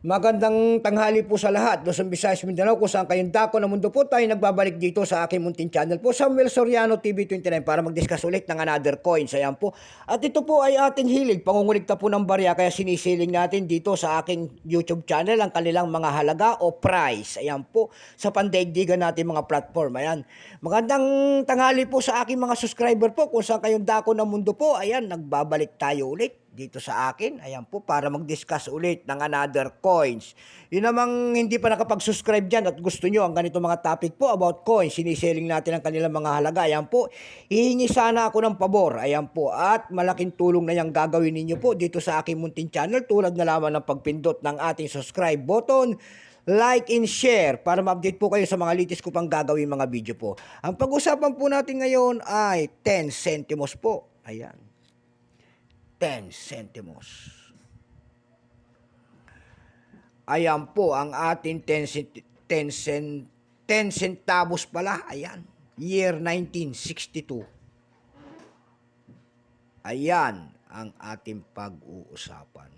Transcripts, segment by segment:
Magandang tanghali po sa lahat. Luzon, Visayas, Mindanao, kung saan kayong dako ng mundo po tayo nagbabalik dito sa aking munting channel po, Samuel Soriano TV29, para mag-discuss ulit ng another coins. Ayan po. At ito po ay ating hilig, pangungulikta po ng barya, kaya sinisiling natin dito sa aking YouTube channel ang kanilang mga halaga o price. Ayan po, sa pandaigdigan natin mga platform. Ayan. Magandang tanghali po sa aking mga subscriber po, kung saan kayong dako ng mundo po. Ayan, nagbabalik tayo ulit dito sa akin, ayan po, para mag-discuss ulit ng another coins. Yun namang hindi pa nakapag-subscribe dyan at gusto nyo ang ganito mga topic po about coins, siniselling natin ang kanilang mga halaga, ayan po, hihingi sana ako ng pabor, ayan po, at malaking tulong na yung gagawin ninyo po dito sa aking munting channel, tulad na lamang ng pagpindot ng ating subscribe button, like and share para ma-update po kayo sa mga latest ko pang gagawin mga video po. Ang pag-usapan po natin ngayon ay 10 centimos po, ayan. 10 centimos. Ayan po ang ating 10 centavos pala. Ayan. Year 1962. Ayan ang ating pag-uusapan.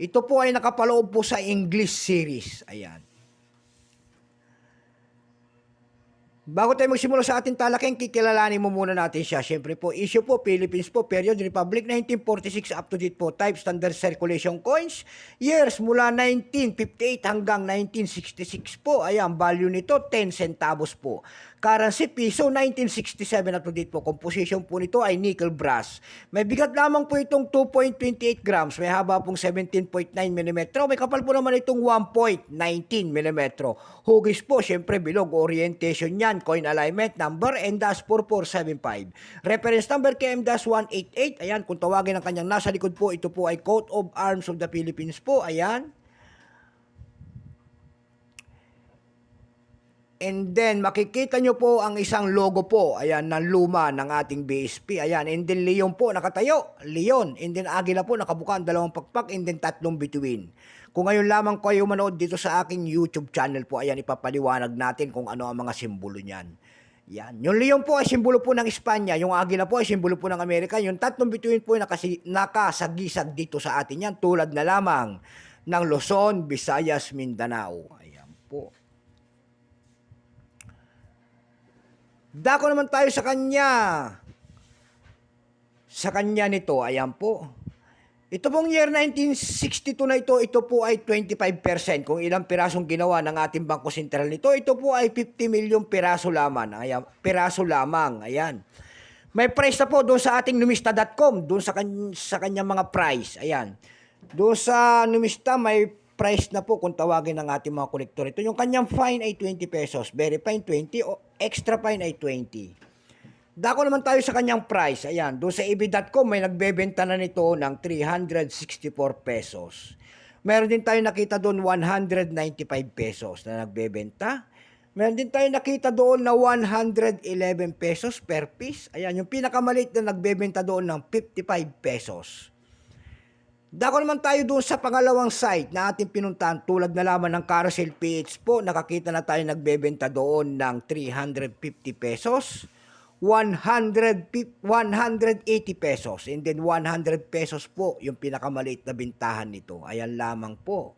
Ito po ay nakapaloob po sa English series. Ayan. Bago tayo magsimula sa ating talakeng, kikilalanin mo muna natin siya. Siyempre po, issue po, Philippines po, period, Republic, 1946, up to date po, type, standard circulation coins, years mula 1958 hanggang 1966 po. Ayan, value nito, 10 centavos po. Currency, piso, 1967 up to date po. Composition po nito ay nickel brass. May bigat lamang po itong 2.28 grams. May haba pong 17.9 mm. May kapal po naman itong 1.19 mm. Hugis po, syempre bilog. Orientation yan. Coin alignment number N-4475. Reference number KM-188. Ayan, kung tawagin ang kanyang nasa likod po, ito po ay Coat of Arms of the Philippines po. Ayan. And then, makikita nyo po ang isang logo po, ayan, ng luma ng ating BSP. Ayan, and then Leon po, nakatayo, Leon. And then Agila po, nakabuka ang dalawang pakpak, and then tatlong bituin. Kung ngayon lamang kayo manood dito sa aking YouTube channel po, ayan, ipapaliwanag natin kung ano ang mga simbolo niyan. Yan. Yung Leon po ay simbolo po ng Espanya, yung Agila po ay simbolo po ng Amerika, yung tatlong bituin po ay nakasagisag dito sa atin yan, tulad na lamang ng Luzon, Visayas, Mindanao. Ayan po. Dako naman tayo sa kanya. Sa kanya nito, ayan po. Ito pong year 1962 na ito po ay 25%. Kung ilang pirasong ginawa ng ating Bangko Sentral nito, ito po ay 50 million piraso lamang. Ayan, piraso lamang, ayan. May price na po doon sa ating numista.com, doon sa kanyang mga price, ayan. Doon sa numista may price na po kung tawagin ng ating mga kolektor. Ito yung kanyang fine ay 20 pesos, very fine 20, o extra fine ay 20. Dako naman tayo sa kanyang price. Ayan, doon sa ebi.com may nagbebenta na nito ng 364 pesos. Meron din tayo nakita doon 195 pesos na nagbebenta. Meron din tayo nakita doon na 111 pesos per piece. Ayan, yung pinakamaliit na nagbebenta doon ng 55 pesos. Dako naman tayo doon sa pangalawang site na ating pinuntahan, tulad na lamang ng Carousel PH po, nakakita na tayo nagbebenta doon ng 350 pesos, 180 pesos, and then 100 pesos po yung pinakamaliit na bintahan nito. Ayan lamang po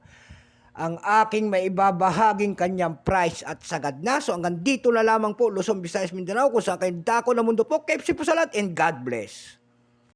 ang aking maibabahaging kanyang price at sagad na. So hanggang dito na lamang po, Luzon, Visayas, Mindanao, kung saan kayo dako ng mundo po. Keep safe po sa lahat and God bless.